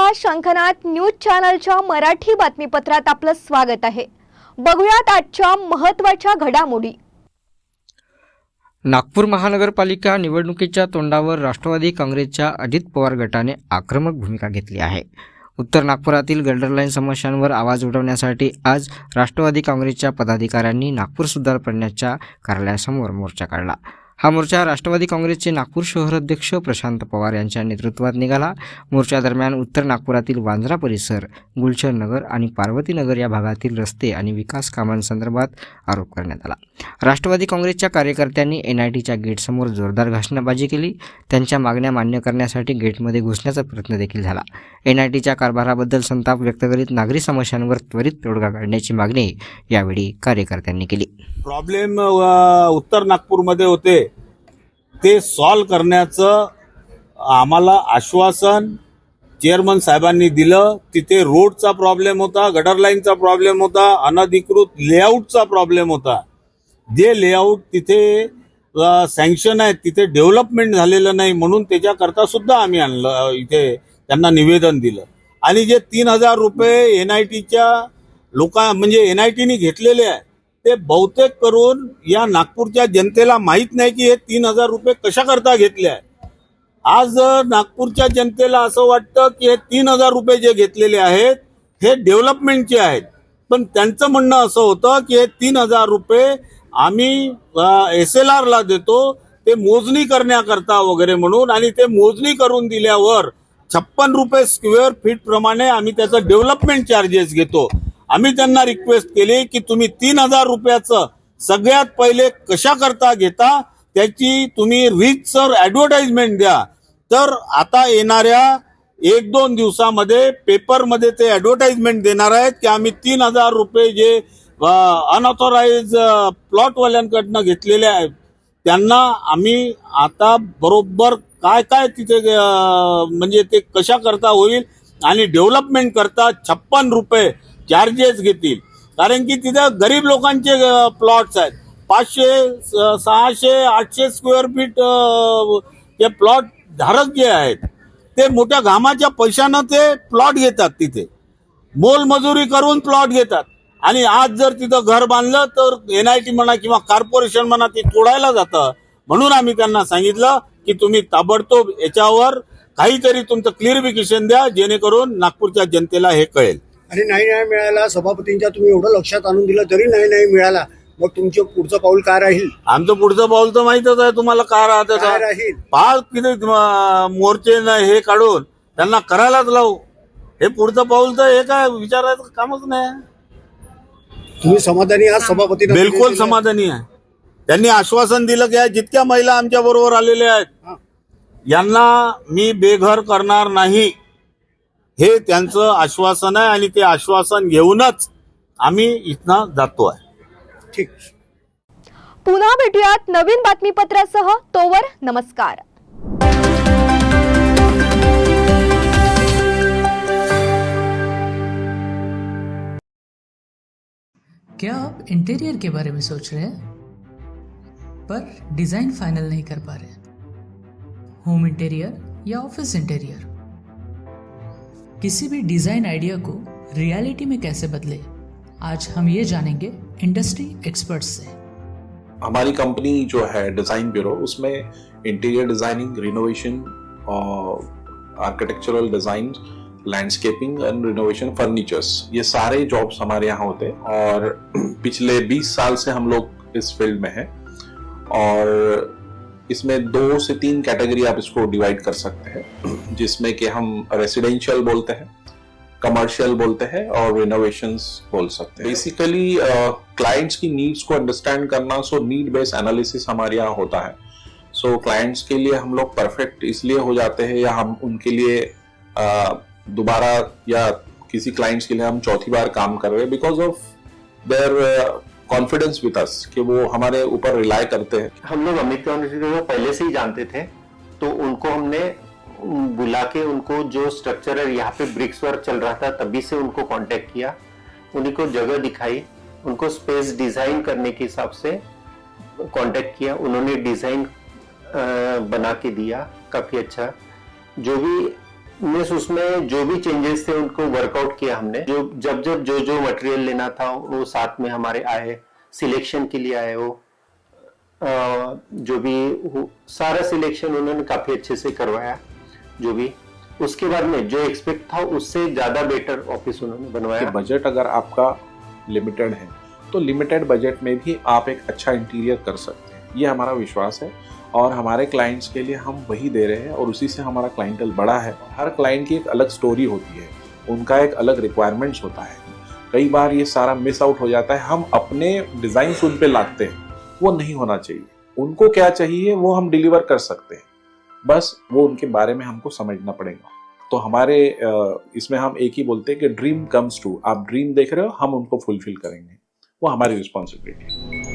नमस्कार, शंखनाद न्यूज चॅनलच्या मराठी बातमीपत्रात आपलं स्वागत आहे। बघूयात आजच्या महत्त्वाच्या घडामोडी। नागपूर महानगरपालिका निवडणुकीच्या तोंडावर राष्ट्रवादी काँग्रेसच्या अजित पवार गटाने आक्रमक भूमिका घेतली आहे। उत्तर नागपुरातील गल्डरलाईन समस्यांवर आवाज उठवण्यासाठी आज राष्ट्रवादी काँग्रेसच्या पदाधिकाऱ्यांनी नागपूर सुधार प्रन्यासच्या कार्यालयासमोर मोर्चा काढला। हा मोर्चा राष्ट्रवादी काँग्रेसचे नागपूर शहर अध्यक्ष प्रशांत पवार यांच्या नेतृत्वात निघाला। मोर्चा दरम्यान उत्तर नागपुरातील वांद्रा परिसर, गुलशन नगर आणि पार्वती नगर या भागातील रस्ते आणि विकास कामांसंदर्भात आरोप करण्यात आला। राष्ट्रवादी काँग्रेसच्या कार्यकर्त्यांनी एनआयटीच्या गेटसमोर जोरदार घोषणाबाजी केली। त्यांच्या मागण्या मान्य करण्यासाठी गेटमध्ये घुसण्याचा प्रयत्न देखील झाला। एनआयटीच्या कारभाराबद्दल संताप व्यक्त करीत नागरी समस्यांवर त्वरित तोडगा काढण्याची मागणी यावेळी कार्यकर्त्यांनी केली। प्रॉब्लेम उत्तर नागपूरमध्ये होते ते सॉल्व करण्याचं आम्हाला आश्वासन चेअरमन साहेबांनी दिलं। तिथे रोडचा प्रॉब्लेम होता, गटर लाईनचा प्रॉब्लेम होता, अनधिकृत लेआउटचा प्रॉब्लेम होता। जे लेआउट तिथे सँक्शन आहे तिथे डेव्हलपमेंट झालेलं नाही, म्हणून त्याच्याकरता सुद्धा आम्ही आणलं, इथे त्यांना निवेदन दिलं। आणि जे 3000 रुपये एनआयटीच्या म्हणजे एनआयटीने घेतलेले आहे ते बहुतेक करून या नागपूरच्या जनतेला माहीत नाही की हे 3000 रुपये कशा करता घेतले आहे। आज नागपूरच्या जनतेला असं वाटतं की हे 3000 रुपये जे घेतलेले आहेत हे डेव्हलपमेंटचे आहेत, पण त्यांचं म्हणणं असं होतं की हे 3000 रुपये आम्ही SLR ला देतो, ते मोजणी करण्याकरता वगैरे म्हणून, आणि ते मोजणी करून दिल्यावर 56 रुपये स्क्वेअर फीट प्रमाणे आम्ही त्याचं डेव्हलपमेंट चार्जेस घेतो। आम्ही त्यांना रिक्वेस्ट केली की तुम्ही 3000 रुपयाचं सगळ्यात पहिले कशा करता घेता त्याची तुम्ही रीतसर ऍडव्हर्टाइजमेंट द्या। तर आता येणाऱ्या 1-2 दिवसामध्ये पेपरमध्ये ते ऍडव्हर्टाइजमेंट देणार आहेत की आम्ही 3000 रुपये जे अनऑथोराइज प्लॉटवाल्यांकडनं घेतलेले आहेत त्यांना आम्ही आता बरोबर काय काय तिथे म्हणजे ते कशा करता होईल आणि डेव्हलपमेंट करता 56 रुपये चार्जेस घेतील। कारण की तिथे गरीब लोकांचे प्लॉट्स आहेत, 500, 600, 800 स्क्वेअर फीट जे प्लॉट धारक जे आहेत ते मोठ्या घामाच्या पैशानं ते प्लॉट घेतात, तिथे मोलमजुरी करून प्लॉट घेतात। आणि आज जर तिथं घर बांधलं तर एनआयटी म्हणा किंवा कॉर्पोरेशन म्हणा ते तोडायला जातं। म्हणून आम्ही त्यांना सांगितलं की तुम्ही ताबडतोब याच्यावर काहीतरी तुमचं क्लिअरिफिकेशन द्या, जेणेकरून नागपूरच्या जनतेला हे कळेल। आणि नाही मिळाला, सभापतींच्या तुम्ही एवढं लक्षात आणून दिलं तरी नाही मिळाला, मग तुमचं पुढचं पाऊल काय राहील? आमचं पुढचं पाऊल तर माहितच आहे तुम्हाला काय राहील। पाच किती मोर्चे हे काढून त्यांना करायलाच लावू, हे पुढचं पाऊल तर हे काय विचारायचं कामच नाही। तुम्ही समाधानी आहात सभापती? बिलकुल समाधानी आहे। त्यांनी आश्वासन दिलं की जितक्या महिला आमच्या बरोबर आलेल्या आहेत यांना मी बेघर करणार नाही, हे त्यांचं आश्वासन आहे आणि ते आश्वासन घेऊनच आम्ही इथनं जातो आहे। ठीक, पुन्हा भेटूयात नवीन बातमीपत्रासह, तोवर नमस्कार। क्या आप इंटीरियर के बारे में सोच रहे हैं पर डिजाइन फाइनल नहीं कर पा रहे? होम इंटीरियर या ऑफिस इंटीरियर, किसी भी डिजाइन आइडिया को रियलिटी में कैसे बदले, आज हम ये जानेंगे इंडस्ट्री एक्सपर्ट्स से। हमारी कंपनी जो है डिजाइन ब्यूरो, उसमें interior designing, renovation, architectural design, landscaping end renovation, furnitures, ये सारे जॉब्स हमारे यहाँ होते हैं। और पिछले 20 साल से हम लोग इस फील्ड में हैं और इसमें 2 से 3 कैटेगरी आप इसको डिवाइड कर सकते हैं, जिसमें कि हम रेसिडेंशियल बोलते हैं, कमर्शियल बोलते हैं और रिनोवेशंस बोल सकते हैं। बेसिकली क्लाइंट्स की नीड्स को अंडरस्टैंड करना, सो नीड बेस्ड एनालिसिस हमारे यहाँ होता है। सो क्लाइंट्स के लिए हम लोग परफेक्ट इसलिए हो जाते हैं या हम उनके लिए दोबारा या किसी क्लाइंट्स के लिए हम चौथी बार काम कर रहे हैं because of their confidence with us, कि वो हमारे ऊपर रिलाई करते हैं। हम लोग अमित को पहले से ही जानते थे, तो उनको हमने बुला के उनको जो स्ट्रक्चर है यहाँ पे ब्रिक्स वर्क चल रहा था तभी से उनको कांटेक्ट किया, उन्हीं को जगह दिखाई, उनको स्पेस डिजाइन करने के हिसाब से कांटेक्ट किया, उन्होंने डिजाइन बना के दिया काफी अच्छा। जो भी मीन्स उसमें जो भी चेंजेस थे उनको वर्कआउट किया हमने, जो जब जब जो जो मटेरियल लेना था वो साथ में हमारे आए, सिलेक्शन के लिए आए, वो जो भी सारा सिलेक्शन उन्होंने काफी अच्छे से करवाया। जो भी उसके बाद में जो एक्सपेक्ट था उससे ज्यादा बेटर ऑफिस उन्होंने बनवाया। बजट अगर आपका लिमिटेड है तो लिमिटेड बजट में भी आप एक अच्छा इंटीरियर कर सकते हैं, ये हमारा विश्वास है। और हमारे क्लाइंट्स के लिए हम वही दे रहे हैं और उसी से हमारा क्लाइंटल बड़ा है। हर क्लाइंट की एक अलग स्टोरी होती है, उनका एक अलग रिक्वायरमेंट्स होता है। कई बार ये सारा मिस आउट हो जाता है, हम अपने डिजाइन उन पे लाते हैं, वो नहीं होना चाहिए। उनको क्या चाहिए वो हम डिलीवर कर सकते हैं, बस वो उनके बारे में हमको समझना पड़ेगा। तो हमारे इसमें हम एक ही बोलते हैं कि ड्रीम कम्स ट्रू। आप ड्रीम देख रहे हो, हम उनको फुलफिल करेंगे, वो हमारी रिस्पॉन्सिबिलिटी है।